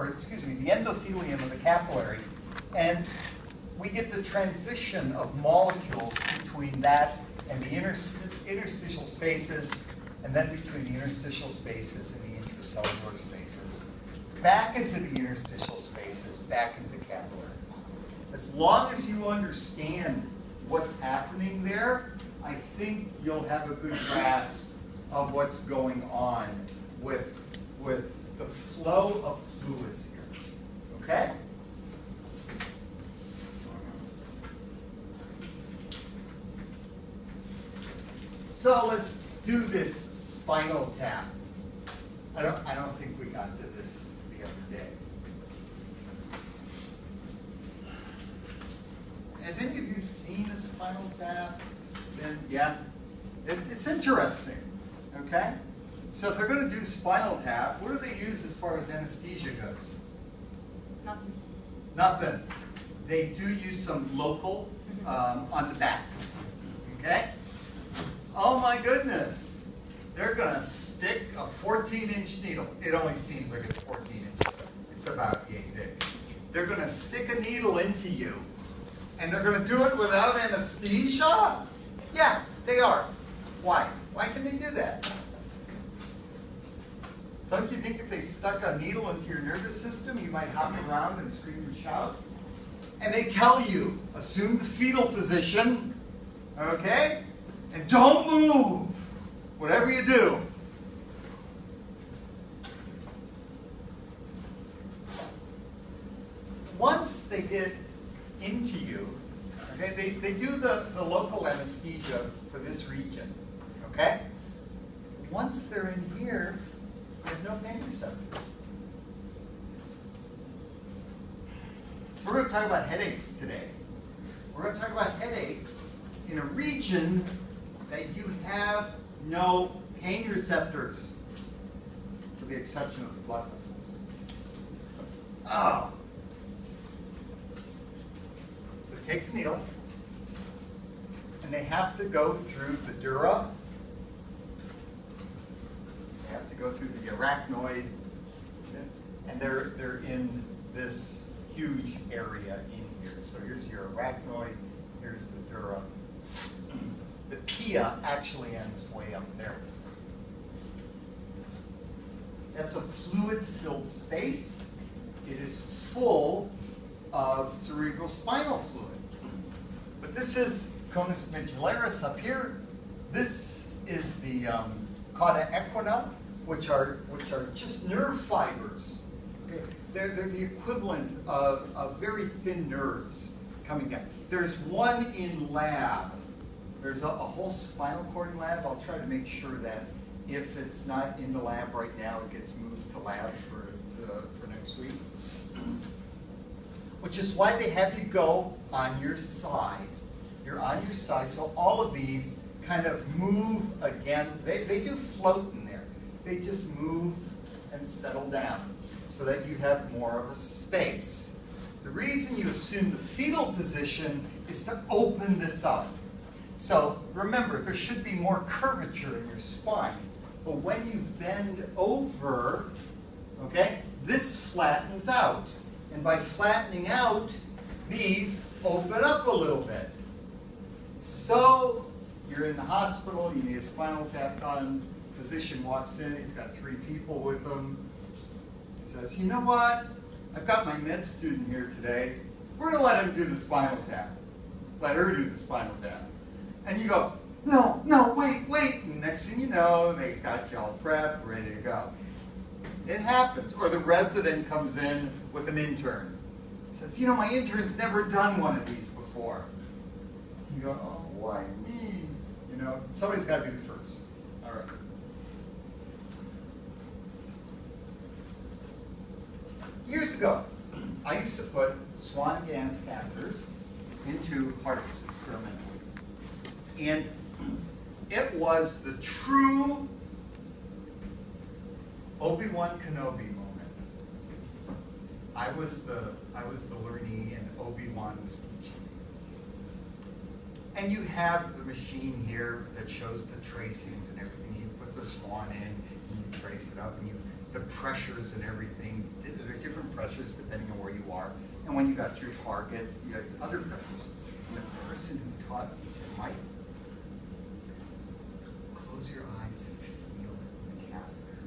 or excuse me, the endothelium of the capillary, and we get the transition of molecules between that and the interstitial spaces, and then between the interstitial spaces and the intracellular spaces, back into the interstitial spaces, back into capillaries. As long as you understand what's happening there, I think you'll have a good grasp of what's going on with the flow of fluids here. Okay? So let's do this spinal tap. I don't think we got to this the other day. Have any of you seen a spinal tap? Then, yeah, it's interesting. Okay, so if they're going to do spinal tap, what do they use as far as anesthesia goes? Nothing. Nothing. They do use some local on the back. Okay. Oh my goodness. They're going to stick a 14-inch needle. It only seems like it's 14 inches. It's about yay big. They're going to stick a needle into you, and they're going to do it without anesthesia? Yeah, they are. Why? Why can they do that? Don't you think if they stuck a needle into your nervous system, you might hop around and scream and shout? And they tell you, assume the fetal position, okay? And don't move, whatever you do. Once they get into you, okay, they do the local anesthesia for this region, okay? Once they're in here, they have no pain receptors. We're going to talk about headaches today. We're going to talk about headaches in a region that you have no pain receptors, with the exception of the blood vessels. Oh. So take the needle, and they have to go through the dura. They have to go through the arachnoid, and they're in this huge area in here. So here's your arachnoid, here's the dura. The pia actually ends way up there. That's a fluid-filled space. It is full of cerebrospinal fluid. But this is conus medullaris up here. This is the cauda equina, which are just nerve fibers. Okay? They're the equivalent of very thin nerves coming down. There's one in lab. There's a whole spinal cord in lab. I'll try to make sure that if it's not in the lab right now, it gets moved to lab for next week. Which is why they have you go on your side. You're on your side, so all of these kind of move again. They do float in there. They just move and settle down so that you have more of a space. The reason you assume the fetal position is to open this up. So remember, there should be more curvature in your spine. But when you bend over, okay, this flattens out. And by flattening out, these open up a little bit. So you're in the hospital, you need a spinal tap done. Physician walks in, he's got 3 people with him. He says, you know what? I've got my med student here today. We're going to let him do the spinal tap. Let her do the spinal tap. And you go, no, wait. And next thing you know, they got you all prepped, ready to go. It happens. Or the resident comes in with an intern. Says, you know, my intern's never done one of these before. You go, oh, why me? You know, somebody's got to be the first. All right. Years ago, I used to put Swan-Ganz catheters into heart experimentally. And it was the true Obi-Wan Kenobi moment. I was the learnee and Obi-Wan was teaching me. And you have the machine here that shows the tracings and everything. You put the swan in and you trace it up, and the pressures and everything. There are different you are. And when you got to your target, you had other pressures. And the person who taught me said, Mike, close your eyes and feel it in the catheter.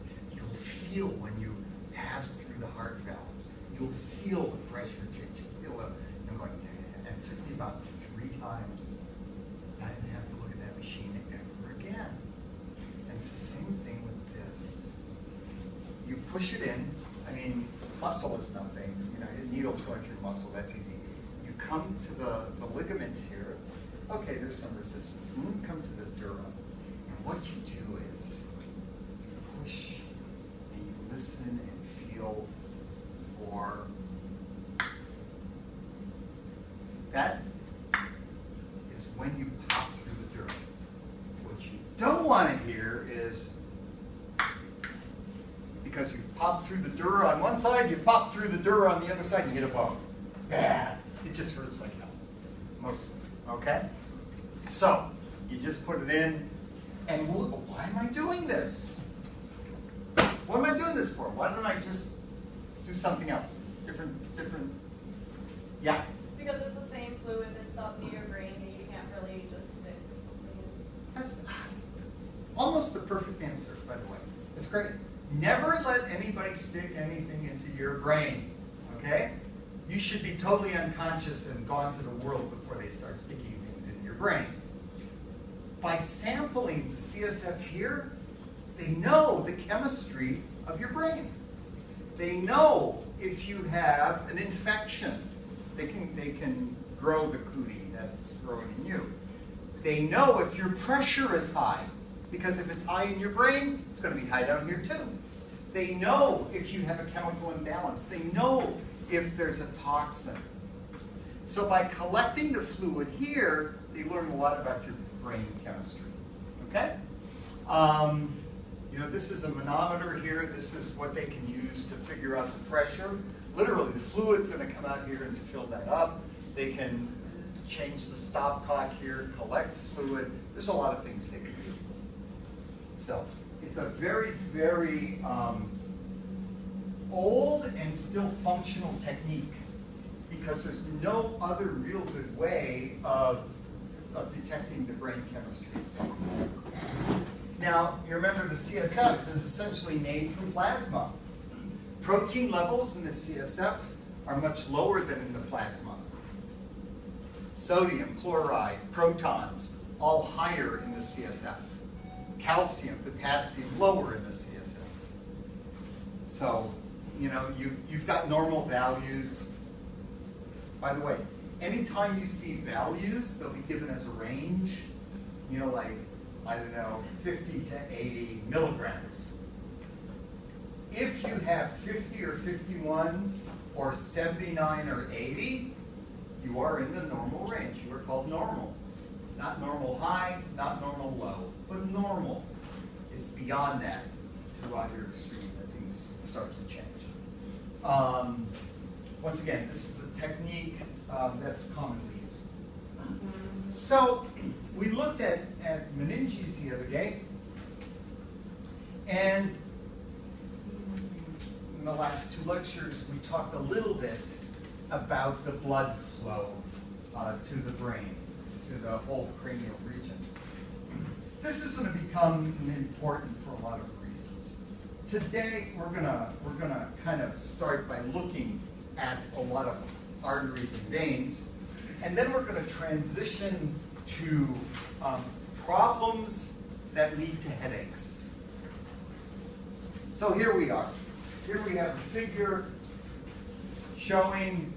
He said, you'll feel when you pass through the heart valves. You'll feel the pressure change. You'll feel it. And I'm going, yeah. And it took me about 3 times. I didn't have to look at that machine ever again. And it's the same thing with this. You push it in. I mean, muscle is nothing. You know, a needle's going through muscle. That's easy. You come to the ligament here. Okay, there's some resistance. And then you come to the dura. And what you do is you push and you listen and feel for that is when you pop through the dura. What you don't want to hear is because you pop through the dura on one side, you pop through the dura on the other side, you hit a bone. Bad. It just hurts like hell. Mostly. Okay? So, you just put it in, and why am I doing this? What am I doing this for? Why don't I just do something else? Different, yeah? Because it's the same fluid that's up near your brain, and you can't really just stick something in. That's almost the perfect answer, by the way. It's great. Never let anybody stick anything into your brain, okay? You should be totally unconscious and gone to the world before they start sticking things in your brain. By sampling the CSF here, they know the chemistry of your brain. They know if you have an infection. They can grow the cootie that's growing in you. They know if your pressure is high, because if it's high in your brain, it's going to be high down here too. They know if you have a chemical imbalance. They know if there's a toxin. So by collecting the fluid here, they learn a lot about your brain chemistry. Okay? You know, this is a manometer here. This is what they can use to figure out the pressure. Literally, the fluid's going to come out here and fill that up. They can change the stopcock here, collect fluid. There's a lot of things they can do. So it's a very, very old and still functional technique because there's no other real good way of detecting the brain chemistry itself. Now, you remember the CSF is essentially made from plasma. Protein levels in the CSF are much lower than in the plasma. Sodium, chloride, protons, all higher in the CSF. Calcium, potassium, lower in the CSF. So, you know, you've got normal values. By the way, anytime you see values, they'll be given as a range, you know, like, I don't know, 50 to 80 milligrams. If you have 50 or 51 or 79 or 80, you are in the normal range. You are called normal. Not normal high, not normal low, but normal. It's beyond that to either extreme that things start to change. Once again, this is a technique that's commonly used. So we looked at meninges the other day, and in the last 2 lectures, we talked a little bit about the blood flow to the brain, to the whole cranial region. This is going to become important for a lot of reasons. Today, we're gonna kind of start by looking at a lot of arteries and veins, and then we're going to transition to problems that lead to headaches. So here we are. Here we have a figure showing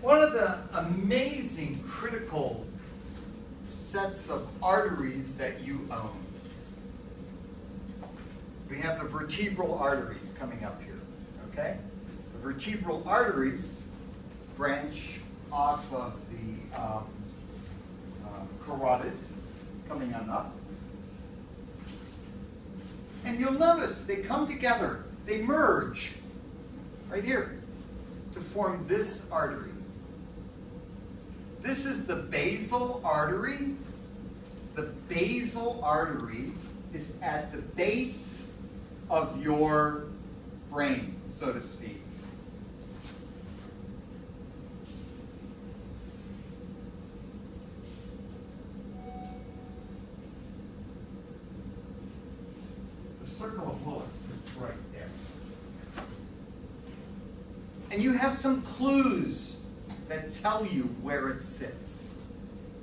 one of the amazing critical sets of arteries that you own. We have the vertebral arteries coming up here, okay? The vertebral arteries branch off of the carotids coming on up. And you'll notice they come together, they merge right here to form this artery. This is the basal artery. The basal artery is at the base of your brain. so to speak. The circle of Willis sits right there. And you have some clues that tell you where it sits.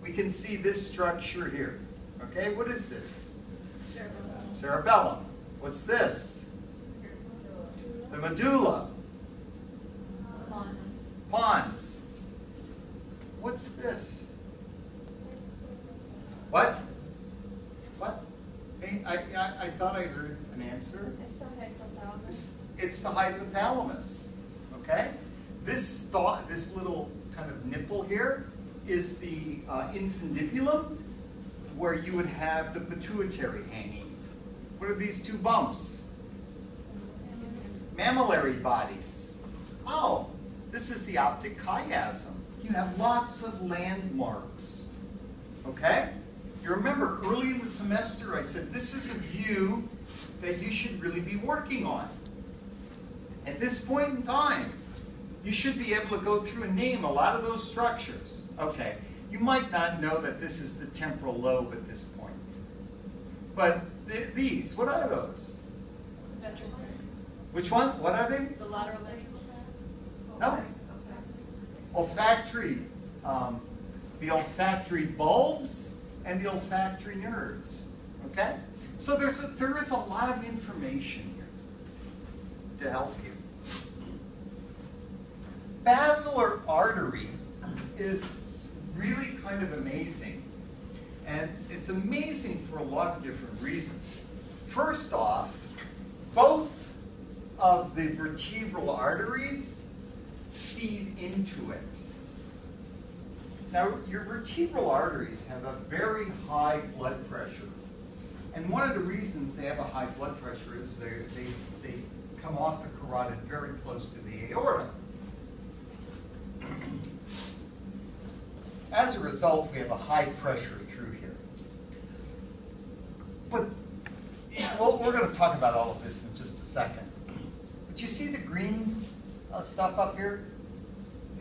We can see this structure here. Okay, what is this? Cerebellum. Cerebellum. What's this? The medulla. Pons. What's this? What? What? Hey, I thought I heard an answer. It's the hypothalamus. It's the hypothalamus. Okay? This little kind of nipple here is the infundibulum, where you would have the pituitary hanging. What are these two bumps? Mammillary bodies. Oh, this is the optic chiasm. You have lots of landmarks. Okay? You remember early in the semester I said this is a view that you should really be working on. At this point in time, you should be able to go through and name a lot of those structures. Okay, you might not know that this is the temporal lobe at this point. But these, what are those? Ventricles. Which one? What are they? The lateral ventricles. No. Olfactory, the olfactory bulbs and the olfactory nerves. Okay? So there is a lot of information here to help you. Basilar artery is really kind of amazing. And it's amazing for a lot of different reasons. First off, both of the vertebral arteries feed into it. Now, your vertebral arteries have a very high blood pressure. And one of the reasons they have a high blood pressure is they come off the carotid very close to the aorta. As a result, we have a high pressure through here. But well, we're going to talk about all of this in just a second. But you see the green stuff up here?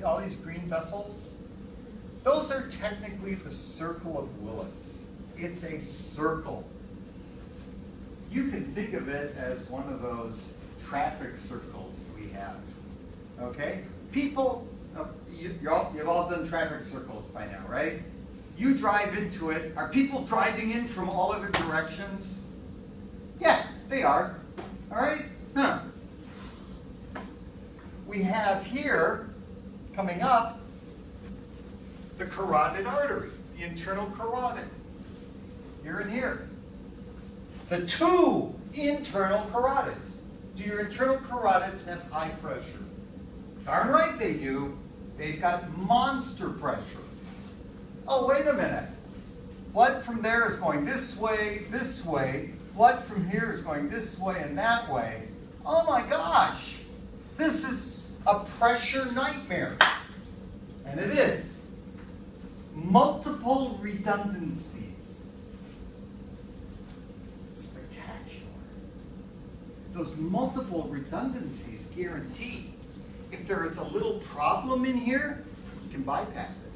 All these green vessels? Those are technically the circle of Willis. It's a circle. You can think of it as one of those traffic circles we have. Okay? People, you've all done traffic circles by now, right? You drive into it. Are people driving in from all other directions? Yeah, they are. All right? Huh. We have here, coming up, the carotid artery, the internal carotid. Here and here. The two internal carotids. Do your internal carotids have high pressure? Darn right they do. They've got monster pressure. Oh, wait a minute. Blood from there is going this way, this way. Blood from here is going this way and that way. Oh my gosh. This is a pressure nightmare. And it is. Multiple redundancies. It's spectacular. Those multiple redundancies guarantee if there is a little problem in here, you can bypass it.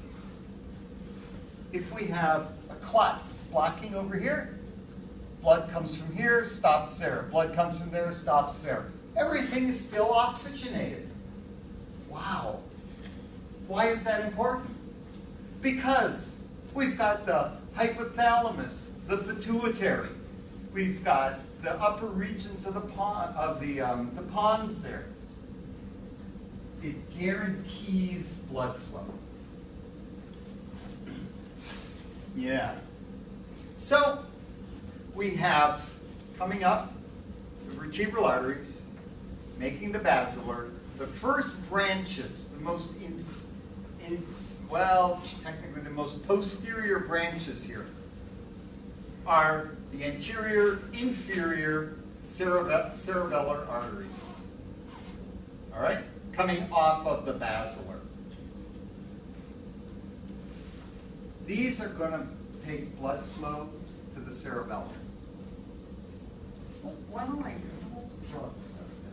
If we have a clot that's blocking over here, blood comes from here, stops there. Blood comes from there, stops there. Everything is still oxygenated. Wow. Why is that important? Because we've got the hypothalamus, the pituitary. We've got the upper regions of the pons there. It guarantees blood flow. Yeah. So we have coming up the vertebral arteries, making the basilar. The first branches, the most well, technically the most posterior branches here are the anterior, inferior cerebellar arteries. All right? Coming off of the basilar. These are going to take blood flow to the cerebellum. Why don't I draw this out?